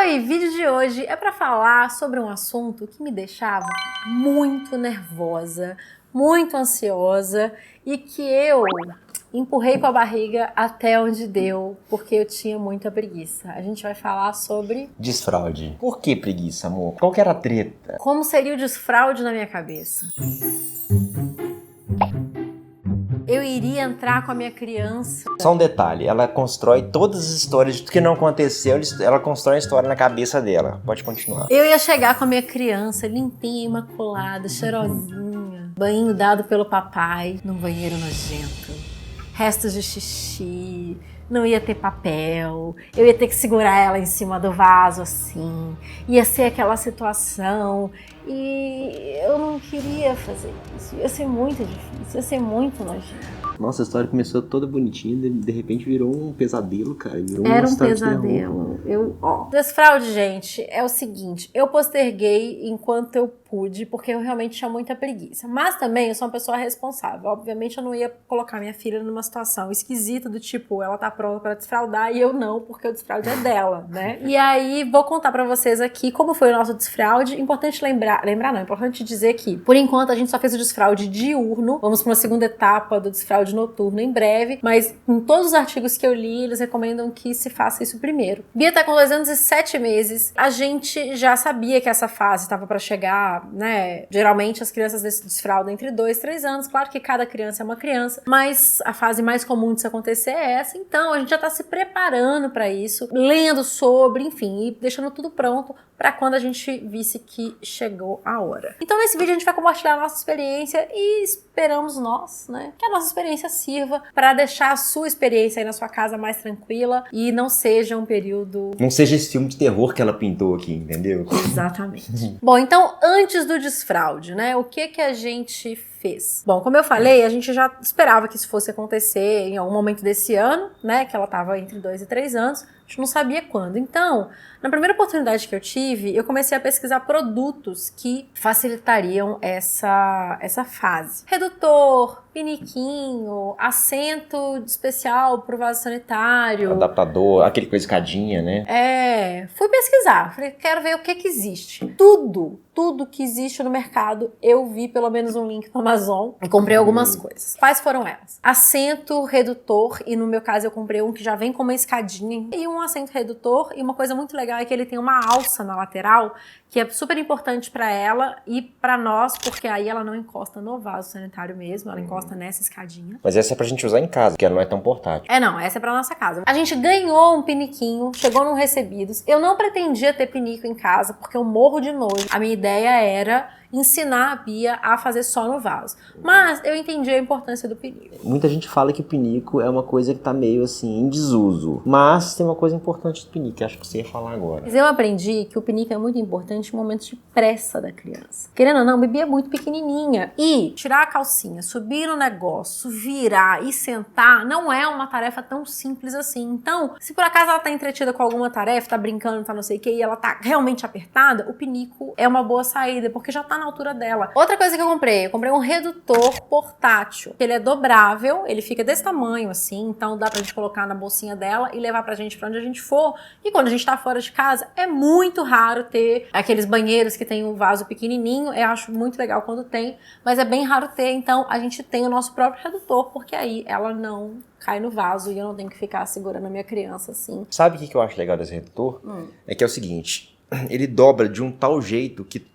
Oi, vídeo de hoje é para falar sobre um assunto que me deixava muito nervosa, muito ansiosa e que eu empurrei com a barriga até onde deu, porque eu tinha muita preguiça. A gente vai falar sobre desfraude. Por que preguiça, amor? Qual que era a treta? como seria o desfraude na minha cabeça. Eu iria entrar com a minha criança. Só um detalhe, ela constrói todas as histórias de tudo que não aconteceu, ela constrói a história na cabeça dela. Pode continuar. Eu ia chegar com a minha criança limpinha, imaculada, cheirosinha, banho dado pelo papai, num banheiro nojento, restos de xixi, não ia ter papel, eu ia ter que segurar ela em cima do vaso assim, ia ser aquela situação e eu não queria fazer isso, ia ser muito difícil, ia ser muito nojento. Nossa, a história começou toda bonitinha, de repente virou um pesadelo, cara. Era um pesadelo. Desfraude, gente, é o seguinte, eu posterguei enquanto eu pude, porque eu realmente tinha muita preguiça. Mas também eu sou uma pessoa responsável. Obviamente eu não ia colocar minha filha numa situação esquisita do tipo, ela tá pronta pra desfraudar e eu não, porque o desfraude é dela, né? E aí vou contar pra vocês aqui como foi o nosso desfraude. Importante importante dizer que, por enquanto, a gente só fez o desfraude diurno. Vamos pra uma segunda etapa do desfraude noturno em breve, mas em todos os artigos que eu li, eles recomendam que se faça isso primeiro. Bia tá com 2 anos e 7 meses. A gente já sabia que essa fase estava pra chegar, né? Geralmente as crianças desfraudam entre 2 e 3 anos. Claro que cada criança é uma criança, mas a fase mais comum disso acontecer é essa. Então a gente já tá se preparando pra isso, lendo sobre, enfim, e deixando tudo pronto pra quando a gente visse que chegou a hora. Então nesse vídeo a gente vai compartilhar a nossa experiência e esperamos nós, né, que a nossa experiência sirva pra deixar a sua experiência aí na sua casa mais tranquila e não seja um período... Não seja esse filme de terror que ela pintou aqui, entendeu? Exatamente. Bom, então antes do desfraude, né, o que a gente fez? Bom, como eu falei, a gente já esperava que isso fosse acontecer em algum momento desse ano, né, que ela tava entre 2 e 3 anos, a gente não sabia quando. Então, na primeira oportunidade que eu tive, eu comecei a pesquisar produtos que facilitariam essa fase. Redutor, piniquinho, assento especial pro vaso sanitário. Adaptador, aquele coisa escadinha, né? Fui pesquisar, falei, quero ver o que existe. Tudo que existe no mercado, eu vi pelo menos um link no Amazon e comprei algumas coisas. Quais foram elas? Assento redutor, e no meu caso eu comprei um que já vem com uma escadinha e um assento redutor, e uma coisa muito legal é que ele tem uma alça na lateral, que é super importante pra ela e pra nós, porque aí ela não encosta no vaso sanitário mesmo, ela encosta nessa escadinha. Mas essa é pra gente usar em casa, porque ela não é tão portátil. Não, essa é pra nossa casa. A gente ganhou um piniquinho, chegou no Recebidos. Eu não pretendia ter pinico em casa, porque eu morro de nojo. A minha ideia era ensinar a Bia a fazer só no vaso. Mas eu entendi a importância do pinico. Muita gente fala que o pinico é uma coisa que tá meio assim, em desuso. Mas tem uma coisa importante do pinico, que acho que você ia falar agora. Mas eu aprendi que o pinico é muito importante em momentos de pressa da criança. Querendo ou não, a Bibi é muito pequenininha. E tirar a calcinha, subir no negócio, virar e sentar, não é uma tarefa tão simples assim. Então, se por acaso ela tá entretida com alguma tarefa, tá brincando, tá não sei o que, e ela tá realmente apertada, o pinico é uma boa saída, porque já tá na altura dela. Outra coisa que eu comprei um redutor portátil. Ele é dobrável, ele fica desse tamanho assim, então dá pra gente colocar na bolsinha dela e levar pra gente pra onde a gente for. E quando a gente tá fora de casa, é muito raro ter aqueles banheiros que tem um vaso pequenininho, eu acho muito legal quando tem, mas é bem raro ter, então a gente tem o nosso próprio redutor, porque aí ela não cai no vaso e eu não tenho que ficar segurando a minha criança assim. Sabe o que eu acho legal desse redutor? É que é o seguinte, ele dobra de um tal jeito que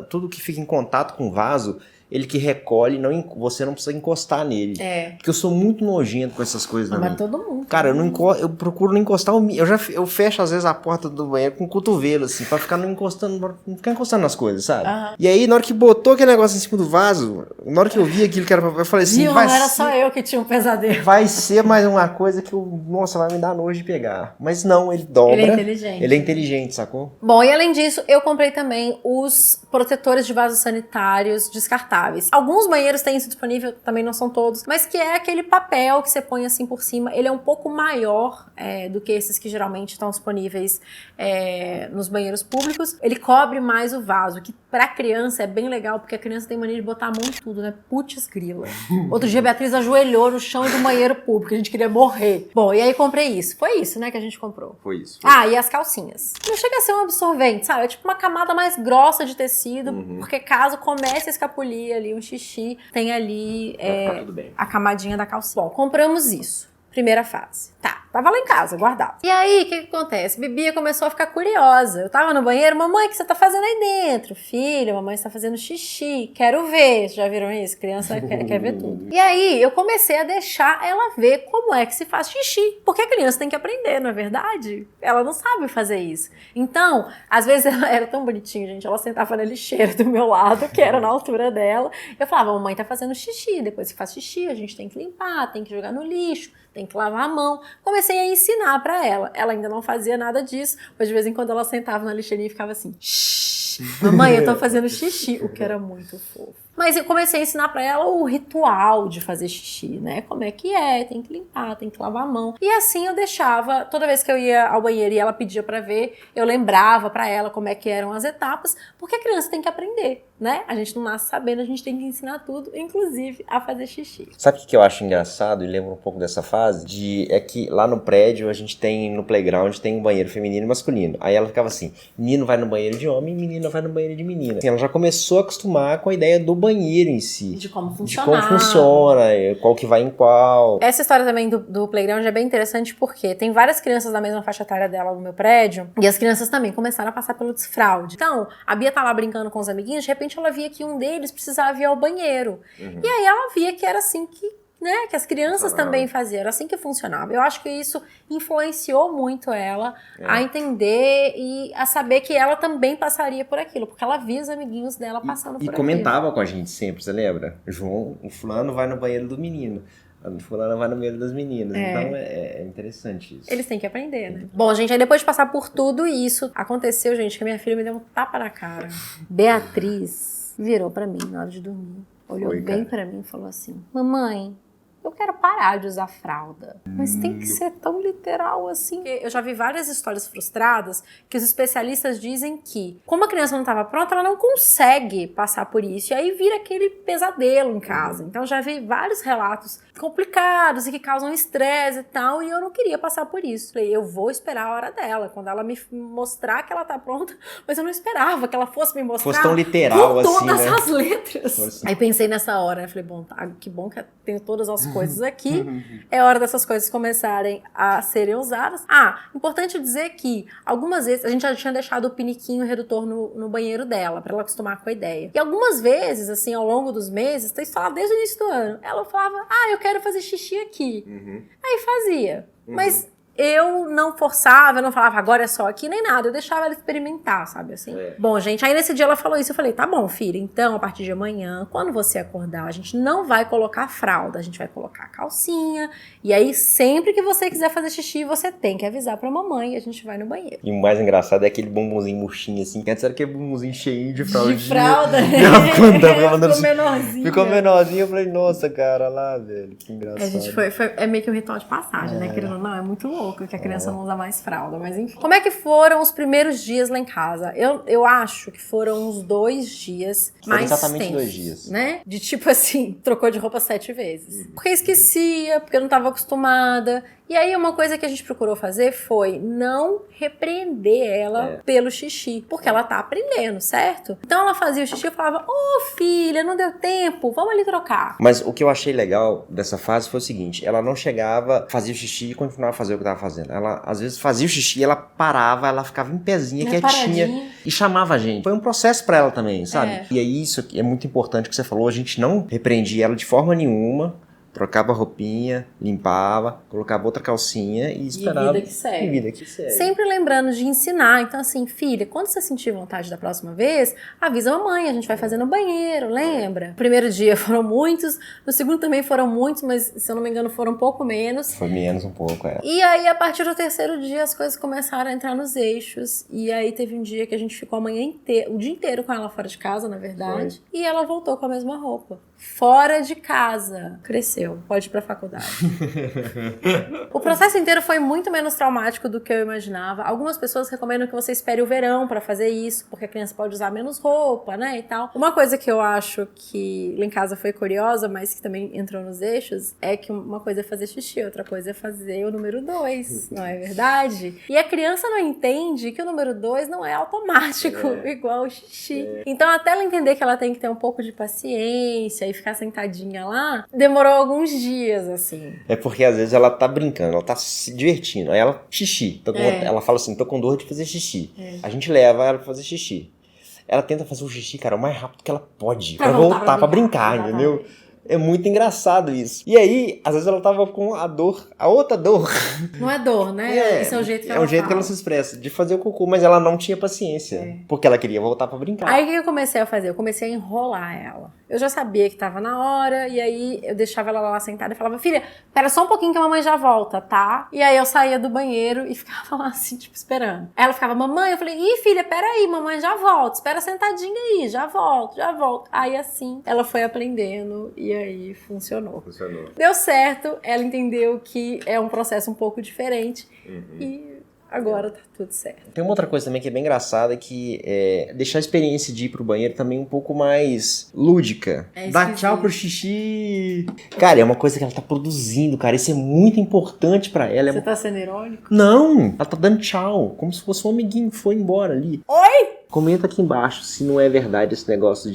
tudo que fica em contato com o vaso, ele que recolhe, você não precisa encostar nele. Porque eu sou muito nojento com essas coisas na minha. Mas todo mundo. Cara, eu procuro não encostar eu fecho às vezes a porta do banheiro com o cotovelo, assim, pra ficar não ficar encostando nas coisas, sabe? E aí, na hora que botou aquele negócio em cima do vaso, na hora que eu vi aquilo que era eu falei assim, não era só eu que tinha um pesadelo. Vai ser mais uma coisa que nossa, vai me dar nojo de pegar. Mas não, ele dobra. Ele é inteligente. Ele é inteligente, sacou? Bom, e além disso, eu comprei também os protetores de vasos sanitários descartáveis. descartáveis. Alguns banheiros têm isso disponível, também não são todos, mas que é aquele papel que você põe assim por cima. Ele é um pouco maior do que esses que geralmente estão disponíveis nos banheiros públicos. Ele cobre mais o vaso, que pra criança é bem legal, porque a criança tem mania de botar a mão em tudo, né? Putz grila. Outro dia a Beatriz ajoelhou no chão do banheiro público, a gente queria morrer. Bom, e aí comprei isso. Foi isso, né, que a gente comprou. Foi isso. E as calcinhas. Não chega a ser um absorvente, sabe? É tipo uma camada mais grossa de tecido, porque caso comece a escapulir ali um xixi, tem ali tudo bem. a camadinha da calcinha. Bom, compramos isso. Primeira fase. Tava lá em casa, guardado. E aí, o que acontece? Bibia começou a ficar curiosa. Eu tava no banheiro, mamãe, o que você tá fazendo aí dentro? Filha, mamãe está fazendo xixi. Quero ver. Já viram isso? Criança quer ver tudo. E aí, eu comecei a deixar ela ver como é que se faz xixi. Porque a criança tem que aprender, não é verdade? Ela não sabe fazer isso. Então, às vezes ela era tão bonitinha, gente. Ela sentava na lixeira do meu lado, que era na altura dela. Eu falava, mamãe tá fazendo xixi. Depois que faz xixi, a gente tem que limpar, tem que jogar no lixo, tem que lavar a mão. Comecei a ensinar pra ela. Ela ainda não fazia nada disso, mas de vez em quando ela sentava na lixeirinha e ficava assim, shh, mamãe, eu tô fazendo xixi, o que era muito fofo. Mas eu comecei a ensinar pra ela o ritual de fazer xixi, né? Como é que tem que limpar, tem que lavar a mão. E assim eu deixava, toda vez que eu ia ao banheiro e ela pedia pra ver, eu lembrava pra ela como é que eram as etapas, porque a criança tem que aprender, né? A gente não nasce sabendo, a gente tem que ensinar tudo, inclusive a fazer xixi. Sabe o que eu acho engraçado e lembro um pouco dessa fase? É que lá no prédio a gente tem, no playground, tem um banheiro feminino e masculino. Aí ela ficava assim, menino vai no banheiro de homem, menina vai no banheiro de menina. Assim, ela já começou a acostumar com a ideia do banheiro em si. De como funciona. De como funciona, qual que vai em qual. Essa história também do playground é bem interessante porque tem várias crianças da mesma faixa etária dela no meu prédio e as crianças também começaram a passar pelo desfraude. Então, a Bia tá lá brincando com os amiguinhos, de repente ela via que um deles precisava ir ao banheiro. E aí ela via que era assim que as crianças também faziam, era assim que funcionava. Eu acho que isso influenciou muito ela a entender e a saber que ela também passaria por aquilo, porque ela via os amiguinhos dela passando por aquilo. E comentava com a gente sempre, você lembra? João, o fulano vai no banheiro do menino. A fulana vai no banheiro das meninas. Então é interessante isso. Eles têm que aprender, né? Bom, gente, aí depois de passar por tudo isso, aconteceu, gente, que a minha filha me deu um tapa na cara. Beatriz virou pra mim na hora de dormir. Olhou bem pra mim e falou assim, mamãe, eu quero parar de usar fralda. Mas tem que ser tão literal assim. Eu já vi várias histórias frustradas que os especialistas dizem que, como a criança não estava pronta, ela não consegue passar por isso. E aí vira aquele pesadelo em casa. Então já vi vários relatos complicados e que causam estresse e tal. E eu não queria passar por isso. Falei, eu vou esperar a hora dela, quando ela me mostrar que ela tá pronta. Mas eu não esperava que ela fosse me mostrar. Fosse tão literal assim, todas né? as letras. Aí pensei nessa hora, né? Falei, bom, tá, que bom que eu tenho todas as coisas aqui, é hora dessas coisas começarem a serem usadas. Importante dizer que algumas vezes a gente já tinha deixado o piniquinho redutor no banheiro dela, pra ela acostumar com a ideia. E algumas vezes, assim, ao longo dos meses, tem que falar desde o início do ano, ela falava, eu quero fazer xixi aqui. Aí fazia. Mas eu não forçava, eu não falava agora é só aqui, nem nada. Eu deixava ela experimentar, sabe assim? Bom, gente, aí nesse dia ela falou isso. Eu falei, tá bom, filha, então a partir de amanhã, quando você acordar, a gente não vai colocar fralda, a gente vai colocar a calcinha. E aí, sempre que você quiser fazer xixi, você tem que avisar pra mamãe e a gente vai no banheiro. E o mais engraçado é aquele bumbumzinho murchinho assim. Antes era aquele bumbumzinho cheinho de fralda. De fralda. Ficou menorzinho. Ficou menorzinho. Eu falei, nossa, cara, lá, velho, que engraçado. A gente é meio que um ritual de passagem, né? Querendo ou não, é muito louco que a criança não usa mais fralda, mas enfim. Como é que foram os primeiros dias lá em casa? Eu acho que foram uns 2 dias mais exatamente tensos, 2 dias. né? De tipo assim, trocou de roupa 7 vezes. Porque esquecia, porque eu não estava acostumada. E aí uma coisa que a gente procurou fazer foi não repreender ela pelo xixi, porque ela tá aprendendo, certo? Então ela fazia o xixi e falava, filha, não deu tempo, vamos ali trocar. Mas o que eu achei legal dessa fase foi o seguinte, ela não chegava, fazia o xixi e continuava a fazer o que tava fazendo. Ela às vezes fazia o xixi, ela parava, ela ficava em pezinha, quietinha, paradinha. E chamava a gente. Foi um processo pra ela também, sabe? E aí isso é muito importante que você falou, a gente não repreendia ela de forma nenhuma, Trocava a roupinha, limpava, colocava outra calcinha e esperava. E vida que segue. E vida que segue. Sempre lembrando de ensinar. Então, assim, filha, quando você sentir vontade da próxima vez, avisa a mamãe, a gente vai fazer no banheiro, lembra? No primeiro dia foram muitos, no segundo também foram muitos, mas se eu não me engano foram um pouco menos. Foi menos um pouco, E aí, a partir do terceiro dia, as coisas começaram a entrar nos eixos. E aí, teve um dia que a gente ficou o dia inteiro com ela fora de casa, na verdade. Foi. E ela voltou com a mesma roupa. Fora de casa. Cresceu. Pode ir pra faculdade. O processo inteiro foi muito menos traumático do que eu imaginava. Algumas pessoas recomendam que você espere o verão pra fazer isso, porque a criança pode usar menos roupa, né, e tal. Uma coisa que eu acho que lá em casa foi curiosa, mas que também entrou nos eixos, é que uma coisa é fazer xixi, outra coisa é fazer o número 2, não é verdade? E a criança não entende que o número 2 não é automático, igual o xixi. Então, até ela entender que ela tem que ter um pouco de paciência e ficar sentadinha lá, demorou alguns dias, assim. É porque às vezes ela tá brincando, ela tá se divertindo, aí ela xixi. Ela fala assim, tô com dor de fazer xixi. A gente leva ela pra fazer xixi. Ela tenta fazer o xixi, cara, o mais rápido que ela pode, pra voltar pra brincar, entendeu? É muito engraçado isso. E aí, às vezes ela tava com a outra dor. Não é dor, né? Esse é o jeito que ela fala. É o jeito que ela se expressa, de fazer o cocô, mas ela não tinha paciência, porque ela queria voltar pra brincar. Aí o que eu comecei a fazer? Eu comecei a enrolar ela. Eu já sabia que tava na hora, e aí eu deixava ela lá sentada e falava, filha, espera só um pouquinho que a mamãe já volta, tá? E aí eu saía do banheiro e ficava lá assim, tipo, esperando. Aí ela ficava, mamãe, eu falei, ih, filha, peraí, mamãe já volta, espera sentadinha aí, já volto. Aí assim, ela foi aprendendo e aí funcionou. Deu certo, ela entendeu que é um processo um pouco diferente e agora tá tudo certo. Tem uma outra coisa também que é bem engraçada, que é deixar a experiência de ir pro banheiro também um pouco mais lúdica. Dar tchau pro xixi. Cara, é uma coisa que ela tá produzindo, cara. Isso é muito importante pra ela. Você tá sendo irônico? Não! Ela tá dando tchau, como se fosse um amiguinho que foi embora ali. Oi! Comenta aqui embaixo se não é verdade esse negócio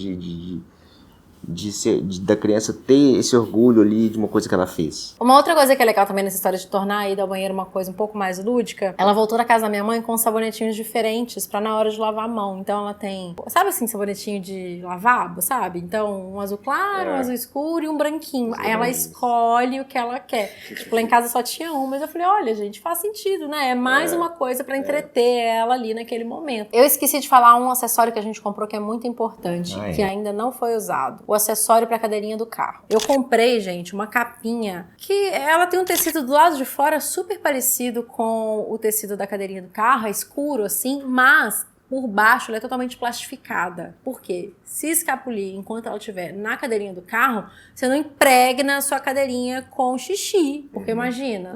da criança ter esse orgulho ali de uma coisa que ela fez. Uma outra coisa que é legal também nessa história de tornar a ida ao banheiro uma coisa um pouco mais lúdica, ela voltou da casa da minha mãe com sabonetinhos diferentes pra na hora de lavar a mão. Então ela tem, sabe assim, sabonetinho de lavabo, sabe? Então um azul claro, um azul escuro e um branquinho. Aí ela escolhe o que ela quer. Tipo, lá em casa só tinha um, mas eu falei, olha gente, faz sentido, né? É mais uma coisa pra entreter ela ali naquele momento. Eu esqueci de falar um acessório que a gente comprou que é muito importante, que ainda não foi usado. O acessório para a cadeirinha do carro. Eu comprei, gente, uma capinha que ela tem um tecido do lado de fora super parecido com o tecido da cadeirinha do carro, é escuro assim, mas por baixo ela é totalmente plastificada. Por quê? Se escapulir enquanto ela estiver na cadeirinha do carro, você não impregna a sua cadeirinha com xixi, porque imagina...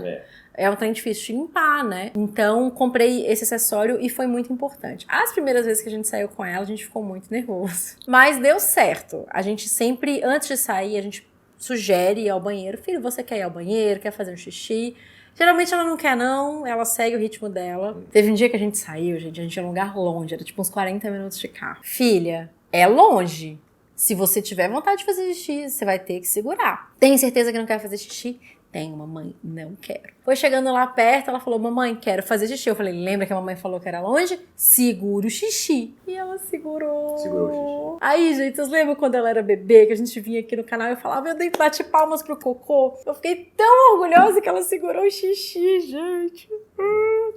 É um trem difícil de limpar, né? Então, comprei esse acessório e foi muito importante. As primeiras vezes que a gente saiu com ela, a gente ficou muito nervoso. Mas deu certo. A gente sempre, antes de sair, a gente sugere ir ao banheiro. Filho, você quer ir ao banheiro? Quer fazer um xixi? Geralmente ela não quer não, ela segue o ritmo dela. Teve um dia que a gente saiu, gente, a gente ia num lugar longe, era tipo uns 40 minutos de carro. Filha, é longe. Se você tiver vontade de fazer xixi, você vai ter que segurar. Tem certeza que não quer fazer xixi? Tenho, mamãe, não quero. Foi chegando lá perto, ela falou, mamãe, quero fazer xixi. Eu falei, lembra que a mamãe falou que era longe? Segura o xixi. E ela segurou. Segurou o xixi. Aí, gente, vocês lembram quando ela era bebê, que a gente vinha aqui no canal e eu falava, eu dei que bate palmas pro cocô. Eu fiquei tão orgulhosa que ela segurou o xixi, gente.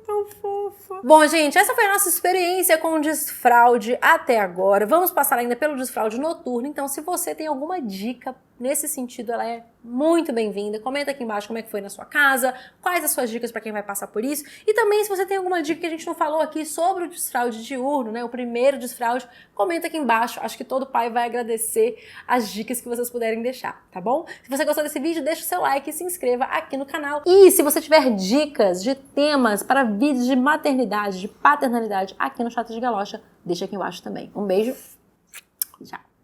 Tão fofa. Bom, gente, essa foi a nossa experiência com o desfraude até agora. Vamos passar ainda pelo desfraude noturno. Então, se você tem alguma dica nesse sentido, ela é muito bem-vinda. Comenta aqui embaixo como é que foi na sua casa, quais as suas dicas para quem vai passar por isso. E também, se você tem alguma dica que a gente não falou aqui sobre o desfraude diurno, né? O primeiro desfraude, comenta aqui embaixo. Acho que todo pai vai agradecer as dicas que vocês puderem deixar, tá bom? Se você gostou desse vídeo, deixa o seu like e se inscreva aqui no canal. E se você tiver dicas de temas para vídeos de maternidade, de paternalidade aqui no Chata de Galocha, deixa aqui embaixo também. Um beijo, tchau!